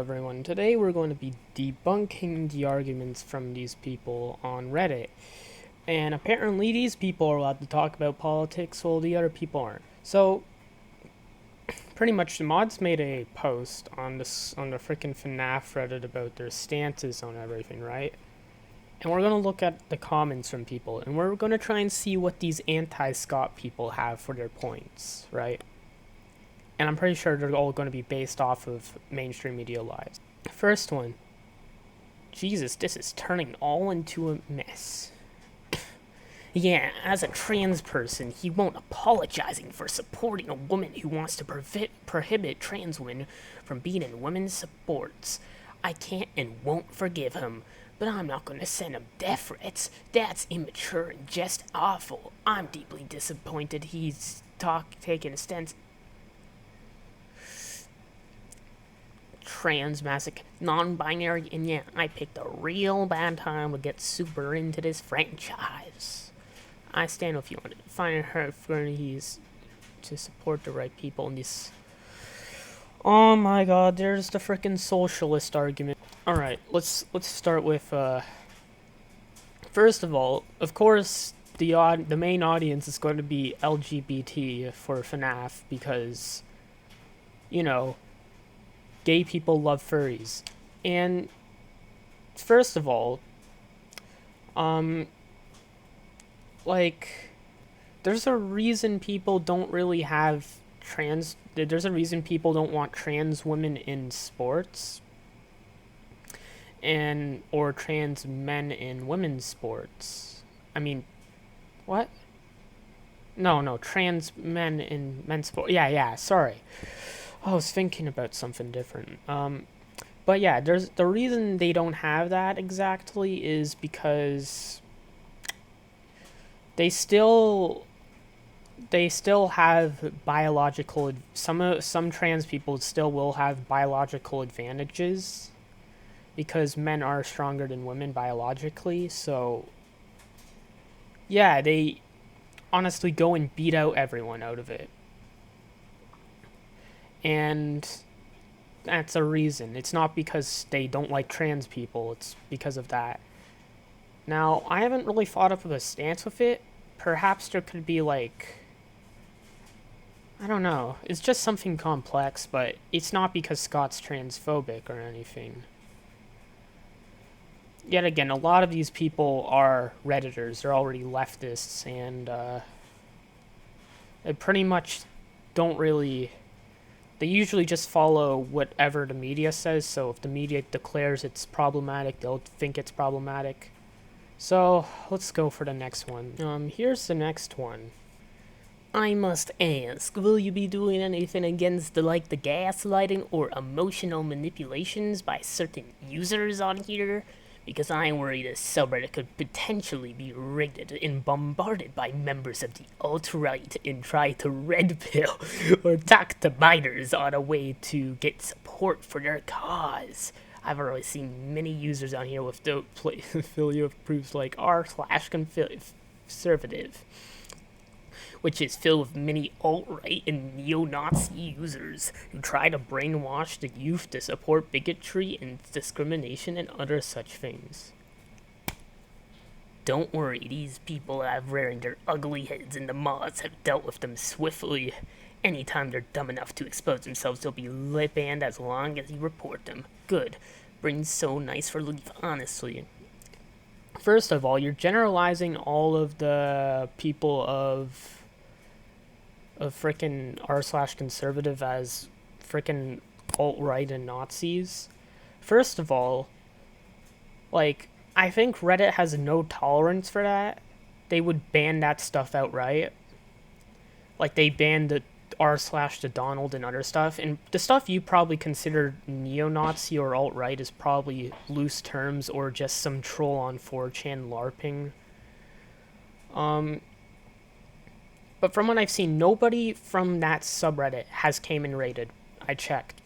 everyone. Today we're going to be debunking the arguments from these people on Reddit. And apparently these people are allowed to talk about politics while the other people aren't. So, pretty much the mods made a post on the freaking FNAF Reddit about their stances on everything, right? And we're going to look at the comments from people, and we're going to try and see what these anti-Scott people have for their points, right? And I'm pretty sure they're all going to be based off of mainstream media lies. First one. Jesus, this is turning all into a mess. Yeah, as a trans person, he won't apologizing for supporting a woman who wants to prohibit trans women from being in women's sports. I can't and won't forgive him, but I'm not going to send him death threats. That's immature and just awful. I'm deeply disappointed he's taking a stance. Trans masoch, non-binary, and yeah, I picked a real bad time to get super into this franchise. I stand with you on it. Find her for he's to support the right people in this. Oh my god, there's the frickin' socialist argument. Alright, let's start with first of all, of course the main audience is going to be LGBT for FNAF because, you know, gay people love furries. And first of all, there's a reason people don't really have there's a reason people don't want trans women in sports or trans men in women's sports. I mean, what? No, trans men in men's sports. Yeah, sorry. I was thinking about something different. But yeah, there's the reason they don't have that exactly is because they still have biological. Some trans people still will have biological advantages because men are stronger than women biologically. So yeah, they honestly go and beat out everyone out of it. And that's a reason. It's not because they don't like trans people. It's because of that. Now, I haven't really thought up of a stance with it. Perhaps there could be I don't know. It's just something complex, but it's not because Scott's transphobic or anything. Yet again, a lot of these people are Redditors. They're already leftists, and they pretty much don't really. They usually just follow whatever the media says, so if the media declares it's problematic, they'll think it's problematic. So, let's go for the next one. Here's the next one. I must ask, will you be doing anything against the gaslighting or emotional manipulations by certain users on here? Because I'm worried a subreddit could potentially be rigged and bombarded by members of the alt-right and try to red pill or talk to minors on a way to get support for their cause. I've already seen many users on here with the affiliate proofs like r/conservative, which is filled with many alt-right and neo-Nazi users who try to brainwash the youth to support bigotry and discrimination and other such things. Don't worry, these people have rearing their ugly heads and the mods have dealt with them swiftly. Anytime they're dumb enough to expose themselves, they'll be banned as long as you report them. Good. Brings so nice for leave, honestly. First of all, you're generalizing all of the people of frickin' r/conservative as frickin' alt-right and Nazis. First of all, I think Reddit has no tolerance for that. They would ban that stuff outright. They banned the r/to Donald and other stuff, and the stuff you probably consider neo-Nazi or alt-right is probably loose terms or just some troll on 4chan LARPing. But from what I've seen, nobody from that subreddit has came and raided. I checked.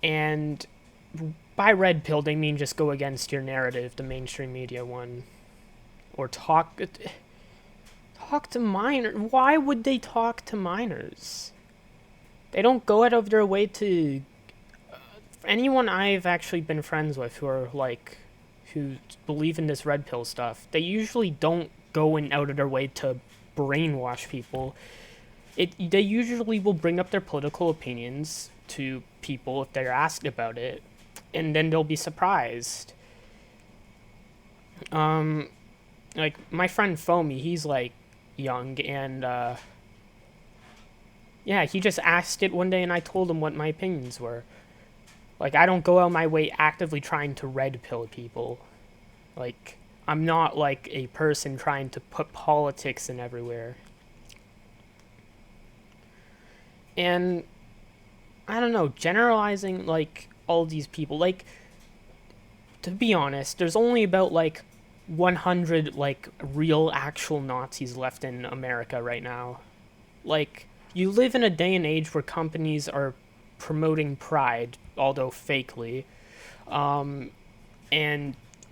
And by red pill, they mean just go against your narrative, the mainstream media one. Or talk to minors. Why would they talk to minors? They don't go out of their way to anyone I've actually been friends with who are like, who believe in this red pill stuff, they usually don't go and out of their way to brainwash people. They usually will bring up their political opinions to people if they're asked about it, and then they'll be surprised. Um, like my friend Foamy, he's like young, and yeah, he just asked it one day, and I told him what my opinions were. Like, I don't go out my way actively trying to red pill people. Like, I'm not like a person trying to put politics in everywhere. And I don't know, generalizing like all these people, like, to be honest, there's only about like 100 like real actual Nazis left in America right now. Like, you live in a day and age where companies are promoting pride, although fakely, and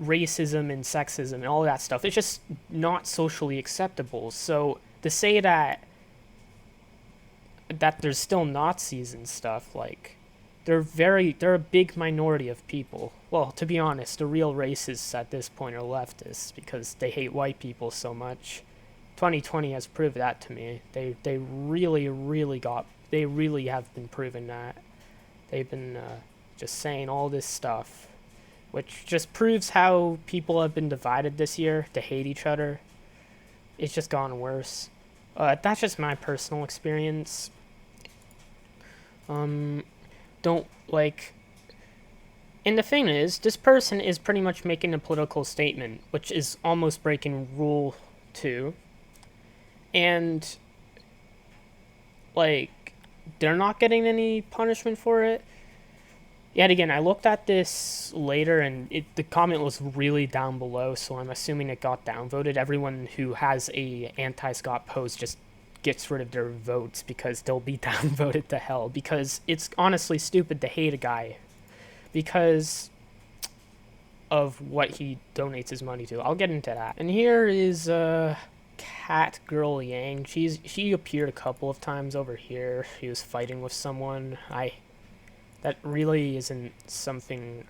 racism and sexism and all that stuff. It's just not socially acceptable. So to say that there's still Nazis and stuff, like, they're a big minority of people. Well, to be honest, the real racists at this point are leftists because they hate white people so much. 2020 has proved that to me. They really have been proving that. They've been just saying all this stuff, which just proves how people have been divided this year to hate each other. It's just gone worse. That's just my personal experience. Don't like. And the thing is, this person is pretty much making a political statement, which is almost breaking Rule 2. And, like, they're not getting any punishment for it. Yet again, I looked at this later, and the comment was really down below, so I'm assuming it got downvoted. Everyone who has a anti-Scott post just gets rid of their votes because they'll be downvoted to hell. Because it's honestly stupid to hate a guy because of what he donates his money to. I'll get into that. And here is Cat Girl Yang. She appeared a couple of times over here. She was fighting with someone. That really isn't something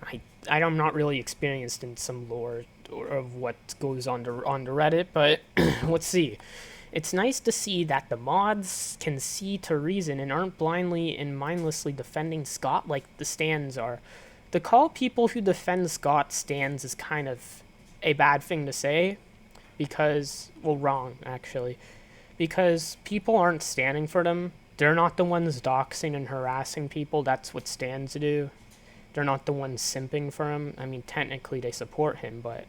I'm not really experienced in some lore or of what goes on the Reddit, but let's see. It's nice to see that the mods can see to reason and aren't blindly and mindlessly defending Scott like the stands are. To call people who defend Scott stands is kind of a bad thing to say, because, well, wrong, actually. Because people aren't standing for them. They're not the ones doxing and harassing people. That's what stands do. They're not the ones simping for him. I mean, technically they support him, but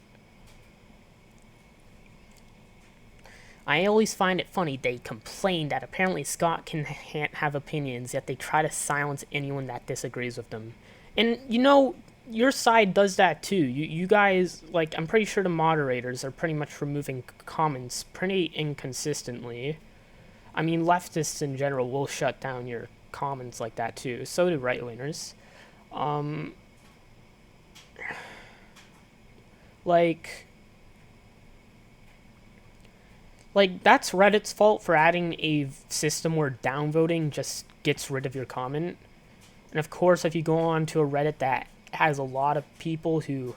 I always find it funny they complain that apparently Scott can't have opinions, yet they try to silence anyone that disagrees with them. And, you know, your side does that too. You guys, like, I'm pretty sure the moderators are pretty much removing comments pretty inconsistently. I mean, leftists in general will shut down your comments like that too. So do right-wingers. Like, that's Reddit's fault for adding a system where downvoting just gets rid of your comment. And of course, if you go on to a Reddit that has a lot of people who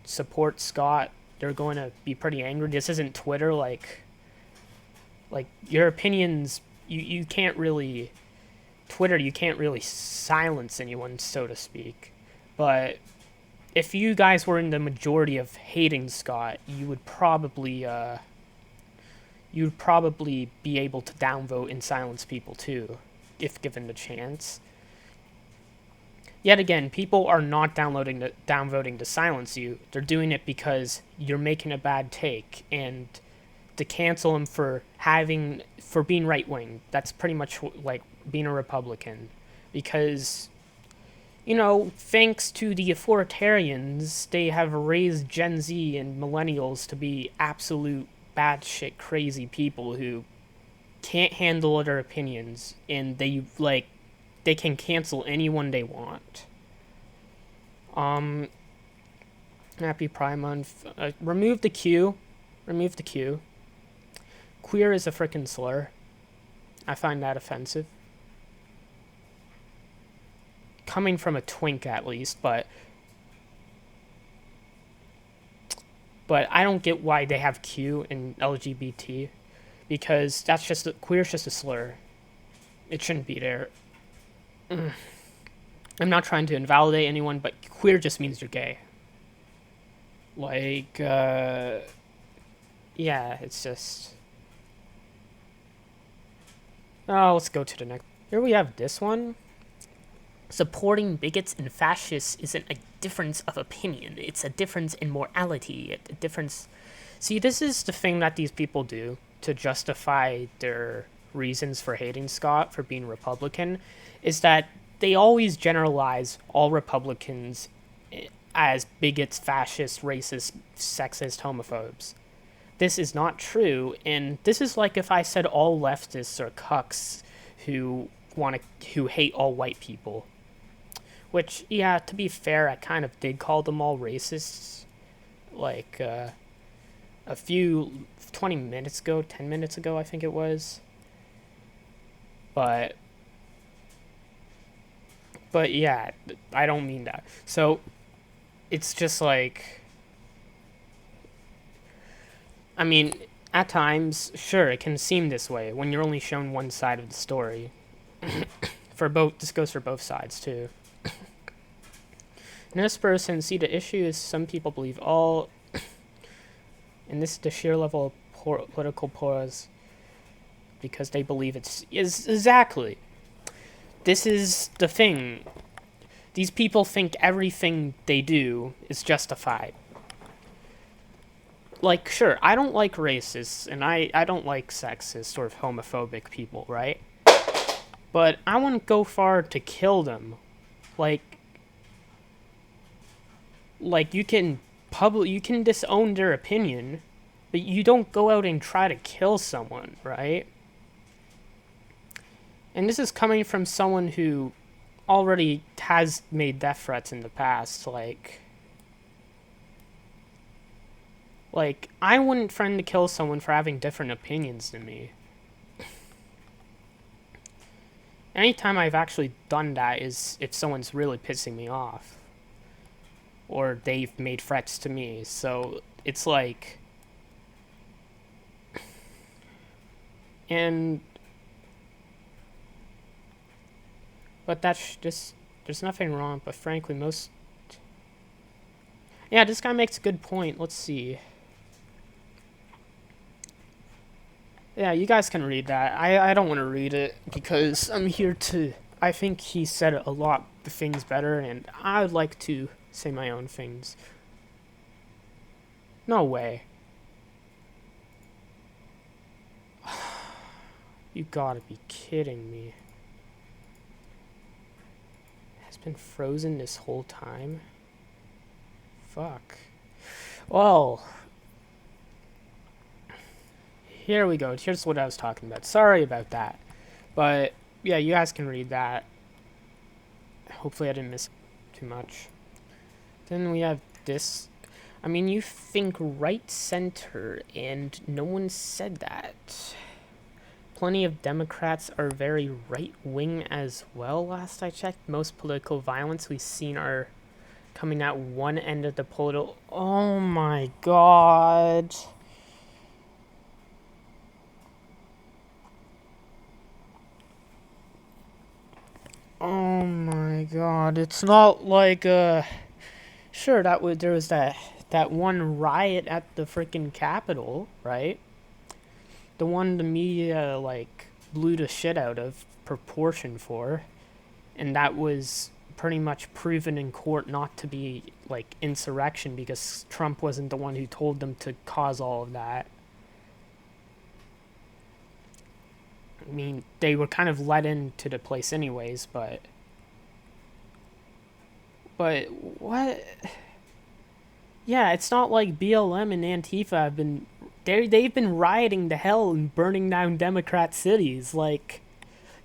support Scott, they're going to be pretty angry. This isn't Twitter, like your opinions, you can't really, Twitter, you can't really silence anyone, so to speak. But if you guys were in the majority of hating Scott, you would probably be able to downvote and silence people too, if given the chance. Yet again, people are not downvoting to silence you. They're doing it because you're making a bad take, and to cancel him for being right wing. That's pretty much like being a Republican, because, you know, thanks to the authoritarians, they have raised Gen Z and millennials to be absolute batshit crazy people who can't handle other opinions, and they can cancel anyone they want. Happy Pride Month. Remove the Q. Remove the Q. Queer is a frickin' slur. I find that offensive. coming from a twink at least, but I don't get why they have Q in LGBT, because that's just queer's just a slur. It shouldn't be there. I'm not trying to invalidate anyone, but queer just means you're gay. Like, yeah, it's just. Oh, let's go to the next. Here we have this one. Supporting bigots and fascists isn't a difference of opinion. It's a difference in morality. A difference. See, this is the thing that these people do to justify their reasons for hating Scott for being Republican, is that they always generalize all Republicans as bigots, fascists, racist, sexist, homophobes. This is not true, and this is like if I said all leftists are cucks who hate all white people. Which, yeah, to be fair, I kind of did call them all racists. Like, a few 20 minutes ago, 10 minutes ago, I think it was. But yeah, I don't mean that. So, it's just like, I mean, at times, sure, it can seem this way when you're only shown one side of the story. This goes for both sides, too. In this person, see, the issue is some people believe all, and this is the sheer level of political pause, because they believe is exactly. This is the thing. These people think everything they do is justified. Like, sure, I don't like racists, and I don't like sexist or homophobic people, right? But I wouldn't go far to kill them. Like you can disown their opinion, but you don't go out and try to kill someone, right? And this is coming from someone who already has made death threats in the past. Like I wouldn't threaten to kill someone for having different opinions than me. Anytime I've actually done that is if someone's really pissing me off, or they've made threats to me. So it's like, but that's just, there's nothing wrong, but frankly yeah, this guy makes a good point. Let's see. Yeah, you guys can read that. I don't want to read it because I'm here to, I think he said a lot of things better, and I would like to say my own things. No way. You gotta be kidding me. Has been frozen this whole time? Fuck. Well, here we go. Here's what I was talking about. Sorry about that. But yeah, you guys can read that. Hopefully I didn't miss too much. Then we have this. I mean, you think right center, and no one said that. Plenty of Democrats are very right-wing as well, last I checked. Most political violence we've seen are coming at one end of the political... Oh my god. Oh my god. It's not like, sure, there was that one riot at the freaking Capitol, right? The one the media, like, blew the shit out of proportion for. And that was pretty much proven in court not to be, like, insurrection because Trump wasn't the one who told them to cause all of that. I mean, they were kind of let into the place anyways, but what? Yeah, it's not like BLM and Antifa have been... They've been rioting to hell and burning down Democrat cities. Like,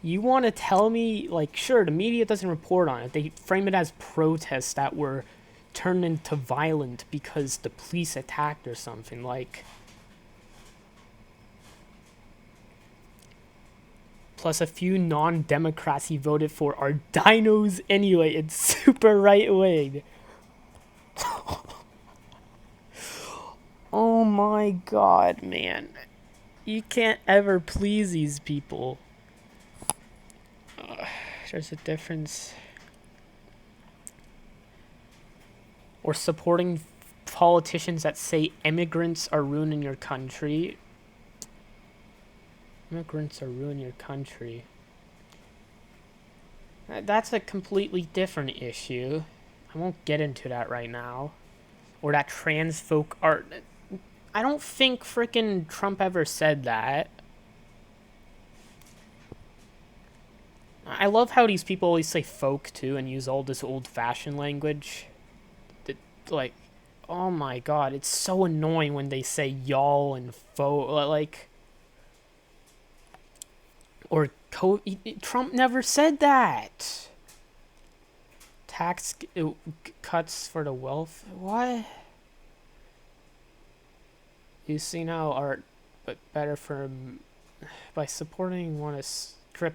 you want to tell me, like, sure, the media doesn't report on it. They frame it as protests that were turned into violent because the police attacked or something. Like, plus a few non-Democrats he voted for are dinos anyway. It's super right-wing. Oh my god, man. You can't ever please these people. There's a difference. Or supporting politicians that say immigrants are ruining your country. Immigrants are ruining your country. That's a completely different issue. I won't get into that right now. Or that trans folk art. I don't think frickin' Trump ever said that. I love how these people always say folk too and use all this old-fashioned language. Like, oh my god, it's so annoying when they say y'all and folk. Like, or Trump never said that. Tax cuts for the wealth. What? You see now art, but better for by supporting want to strip.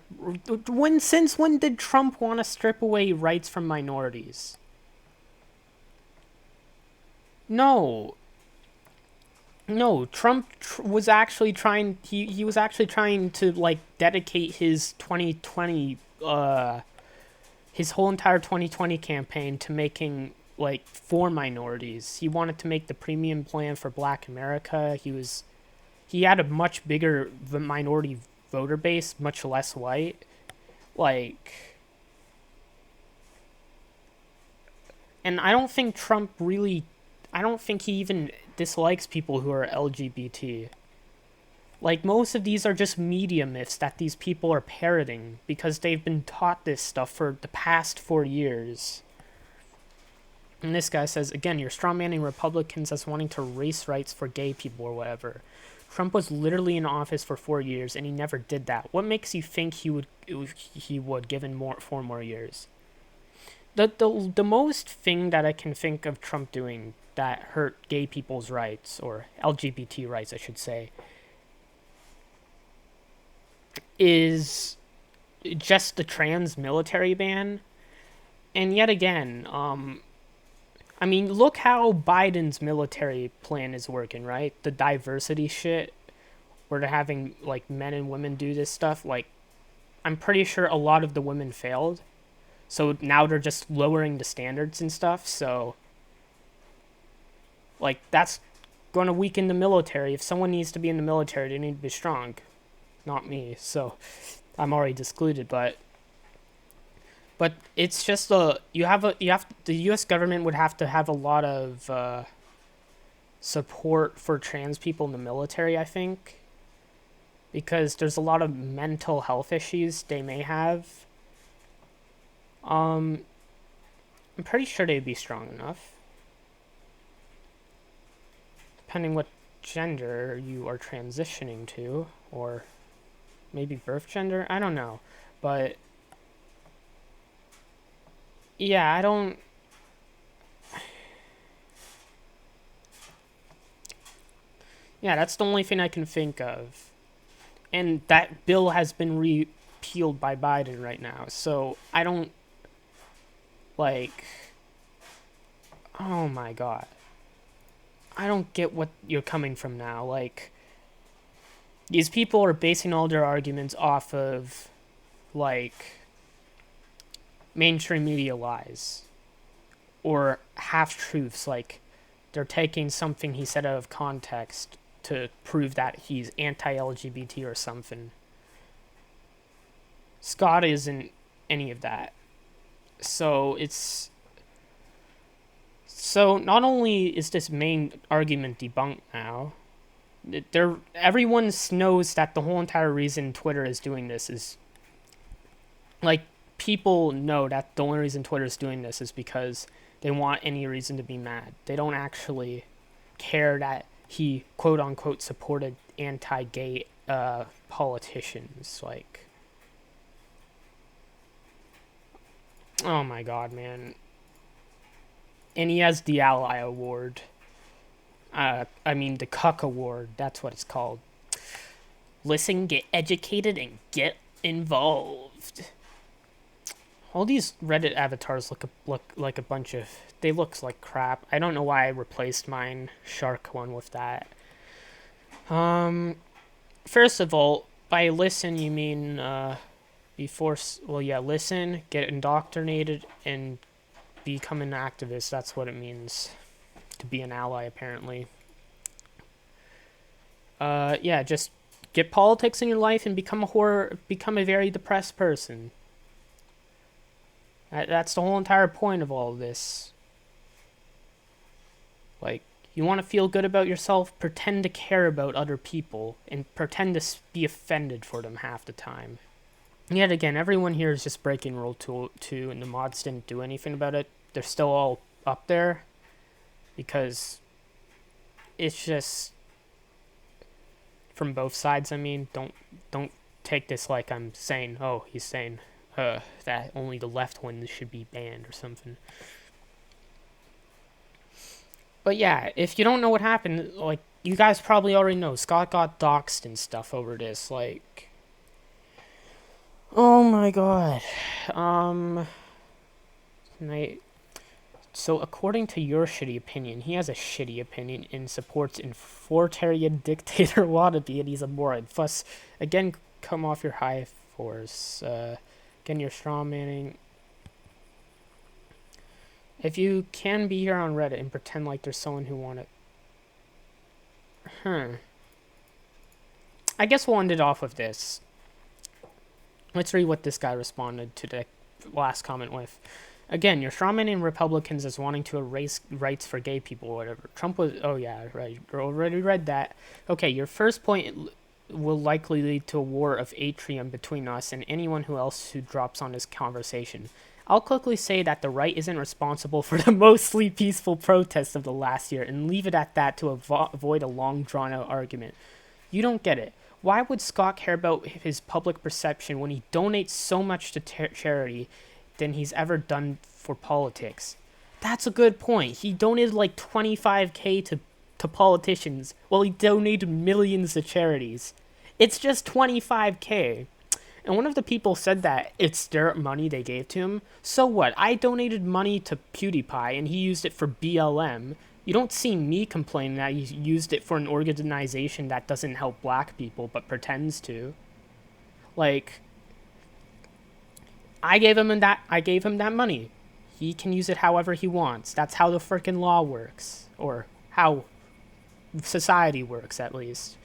Since when did Trump want to strip away rights from minorities? No. Trump was actually trying. He was actually trying to like dedicate his 2020 his whole entire 2020 campaign to making like for minorities. He wanted to make the premium plan for Black America. He had a much bigger minority voter base, much less white. Like, and I don't think Trump really, I don't think he even dislikes people who are LGBT. Like, most of these are just media myths that these people are parroting because they've been taught this stuff for the past 4 years. And this guy says, again, you're strawmanning Republicans as wanting to race rights for gay people or whatever. Trump was literally in office for 4 years, and he never did that. What makes you think he would given 4 more years? The most thing that I can think of Trump doing that hurt gay people's rights, or LGBT rights, I should say, is just the trans military ban. And yet again, I mean, look how Biden's military plan is working, right? The diversity shit, where they're having, like, men and women do this stuff. Like, I'm pretty sure a lot of the women failed. So now they're just lowering the standards and stuff. So, like, that's going to weaken the military. If someone needs to be in the military, they need to be strong. Not me. So, I'm already excluded, but it's just the U.S. government would have to have a lot of support for trans people in the military, I think, because there's a lot of mental health issues they may have. I'm pretty sure they'd be strong enough, depending what gender you are transitioning to, or maybe birth gender. I don't know, but. Yeah, I don't. Yeah, that's the only thing I can think of. And that bill has been repealed by Biden right now. So I don't. Like. Oh my god. I don't get what you're coming from now. Like. These people are basing all their arguments off of. Like. Mainstream media lies or half-truths, like they're taking something he said out of context to prove that he's anti-LGBT or something. Scott isn't any of that. So not only is this main argument debunked now, everyone knows that the whole entire reason Twitter is doing this is like, people know that the only reason Twitter is doing this is because they want any reason to be mad. They don't actually care that he, quote unquote, supported anti-gay politicians. Like, oh my god, man. And he has the Ally Award. The Cuck Award. That's what it's called. Listen, get educated, and get involved. All these Reddit avatars look like a bunch of. They look like crap. I don't know why I replaced mine shark one with that. First of all, by listen you mean before. Well, yeah, listen, get indoctrinated, and become an activist. That's what it means to be an ally, apparently. Yeah, just get politics in your life and become a very depressed person. That's the whole entire point of all of this. Like, you want to feel good about yourself, pretend to care about other people, and pretend to be offended for them half the time. And yet again, everyone here is just breaking Rule 2, and the mods didn't do anything about it. They're still all up there, because it's just, from both sides, I mean, don't take this like I'm saying, oh, he's saying that only the left ones should be banned or something. But yeah, if you don't know what happened, like, you guys probably already know, Scott got doxxed and stuff over this, like... Oh my god. So according to your shitty opinion, he has a shitty opinion and supports authoritarian dictator wannabe, and he's a moron. Fuss, again, come off your high horse. Again, you're strawmanning. If you can be here on Reddit and pretend like there's someone who wanted... I guess we'll end it off with this. Let's read what this guy responded to the last comment with. Again, you're strawmanning Republicans as wanting to erase rights for gay people or whatever. Trump was... Oh, yeah, right. You already read that. Okay, your first point will likely lead to a war of atrium between us and anyone else who drops on this conversation. I'll quickly say that the right isn't responsible for the mostly peaceful protests of the last year and leave it at that to avoid a long, drawn-out argument. You don't get it. Why would Scott care about his public perception when he donates so much to charity than he's ever done for politics? That's a good point. He donated like $25K to politicians while he donated millions to charities. It's just $25K. And one of the people said that it's their money they gave to him. So what? I donated money to PewDiePie and he used it for BLM. You don't see me complaining that he used it for an organization that doesn't help black people but pretends to. Like, I gave him that money. He can use it however he wants. That's how the frickin' law works. Or how society works, at least.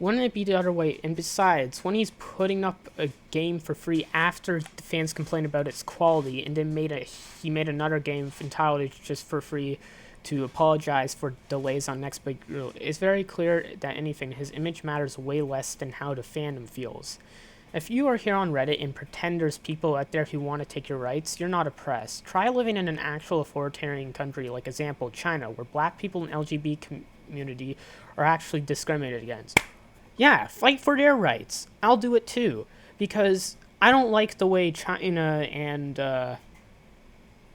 Wouldn't it be the other way? And besides, when he's putting up a game for free after the fans complain about its quality, and then he made another game entirely just for free to apologize for delays on next big rule, it's very clear that anything, his image matters way less than how the fandom feels. If you are here on Reddit and pretend there's people out there who want to take your rights, you're not oppressed. Try living in an actual authoritarian country, like example China, where black people and LGBT community are actually discriminated against. Yeah, fight for their rights. I'll do it too. Because I don't like the way China and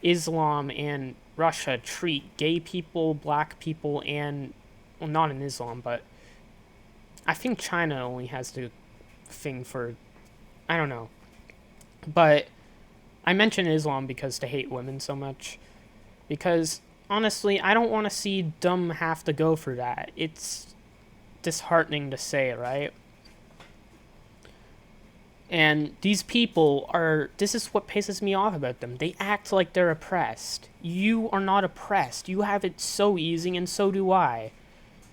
Islam and Russia treat gay people, black people, and... Well, not in Islam, but... I think China only has the thing for... I don't know. But I mention Islam because they hate women so much. Because, honestly, I don't want to see them have to go for that. It's disheartening to say, right? And these people are... This is what pisses me off about them. They act like they're oppressed. You are not oppressed. You have it so easy, and so do I.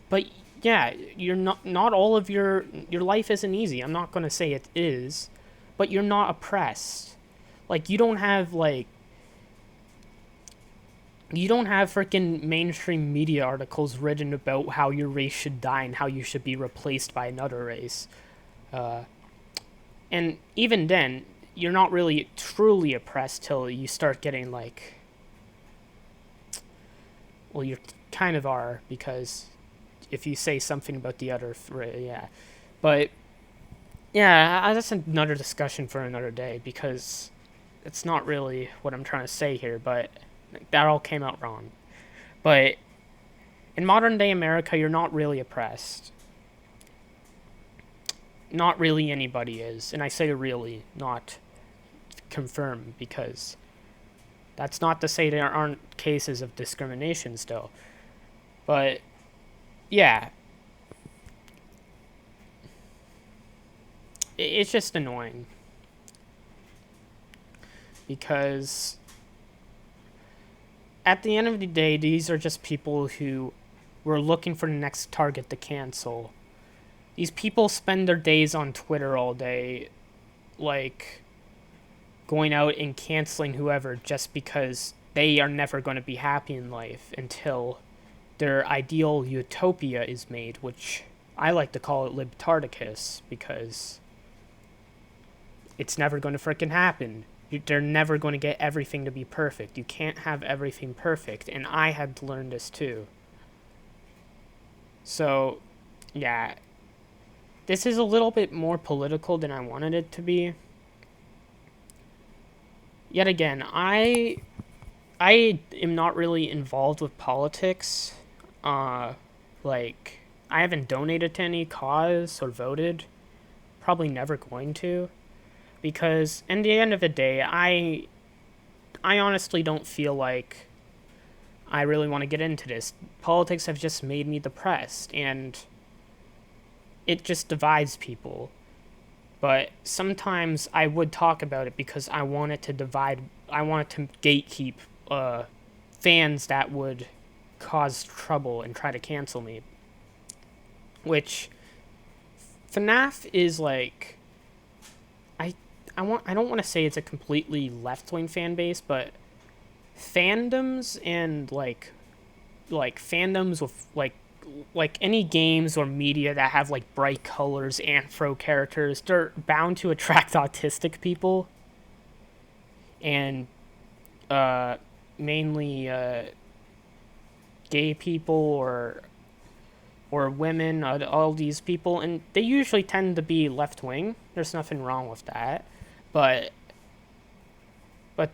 But, yeah, you're not all of your life isn't easy. I'm not going to say it is. But you're not oppressed. Like, you don't have, like... You don't have freaking mainstream media articles written about how your race should die and how you should be replaced by another race. And even then, you're not really truly oppressed till you start getting, like... Well, you kind of are, because if you say something about the other... Yeah. But, yeah, that's another discussion for another day, because it's not really what I'm trying to say here, but... That all came out wrong. But in modern day America, you're not really oppressed. not really anybody is. And I say really, not confirm, because that's not to say there aren't cases of discrimination still. But yeah, it's just annoying because at the end of the day, these are just people who were looking for the next target to cancel. These people spend their days on Twitter all day, like, going out and canceling whoever just because they are never going to be happy in life until their ideal utopia is made, which I like to call it libtarticus, because it's never going to frickin' happen. They're never going to get everything to be perfect. You can't have everything perfect, and I had to learn this too. So, yeah, this is a little bit more political than I wanted it to be. Yet again, I am not really involved with politics. Like, I haven't donated to any cause or voted. Probably never going to, because in the end of the day, I honestly don't feel like I really want to get into this. Politics have just made me depressed, and it just divides people. But sometimes I would talk about it because I wanted to divide. I wanted to gatekeep fans that would cause trouble and try to cancel me. Which FNAF is like, I don't want to say it's a completely left wing fan base, but fandoms and like fandoms with like any games or media that have like bright colors, anthro characters, they're bound to attract autistic people, and mainly gay people or women, all these people, and they usually tend to be left wing. There's nothing wrong with that, but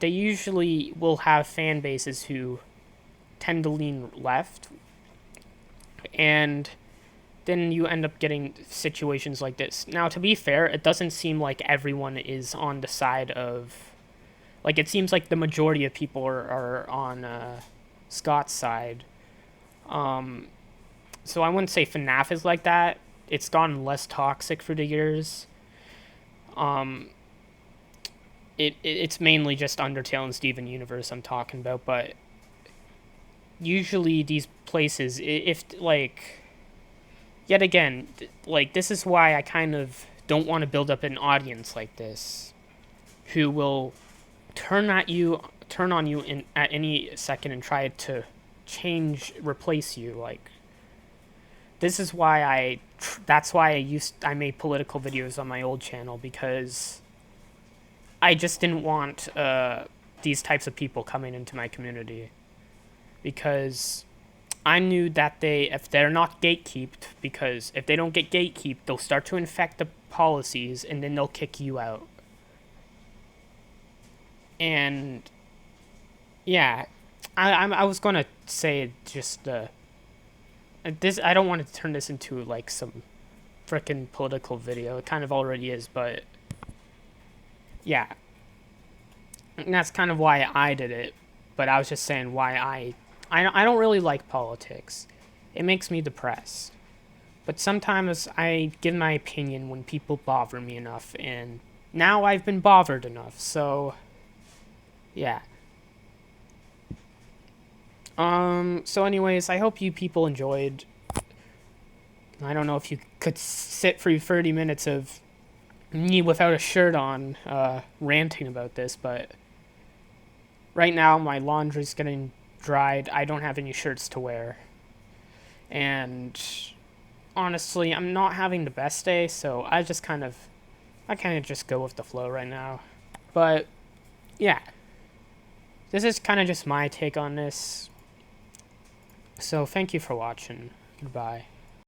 they usually will have fan bases who tend to lean left, and then you end up getting situations like this. Now, to be fair, it doesn't seem like everyone is on the side of, like, it seems like the majority of people are on Scott's side. So I wouldn't say FNAF is like that. It's gotten less toxic through the years. It's mainly just Undertale and Steven Universe I'm talking about, but usually these places, if like, yet again, like, this is why I kind of don't want to build up an audience like this, who will turn on you at any second and try to replace you. Like, this is why that's why I made political videos on my old channel, because I just didn't want these types of people coming into my community, because I knew that if they're not gatekeeped, because if they don't get gatekeeped, they'll start to infect the policies, and then they'll kick you out. And yeah, I was gonna say just this. I don't want to turn this into like some frickin' political video. It kind of already is, but yeah, and that's kind of why I did it. But I was just saying why I don't really like politics. It makes me depressed. But sometimes I give my opinion when people bother me enough, and now I've been bothered enough, so yeah. So anyways, I hope you people enjoyed. I don't know if you could sit through 30 minutes of me without a shirt on, ranting about this, but right now my laundry's getting dried. I don't have any shirts to wear. And honestly, I'm not having the best day, so I kind of just go with the flow right now. But yeah, this is kind of just my take on this. So thank you for watching. Goodbye.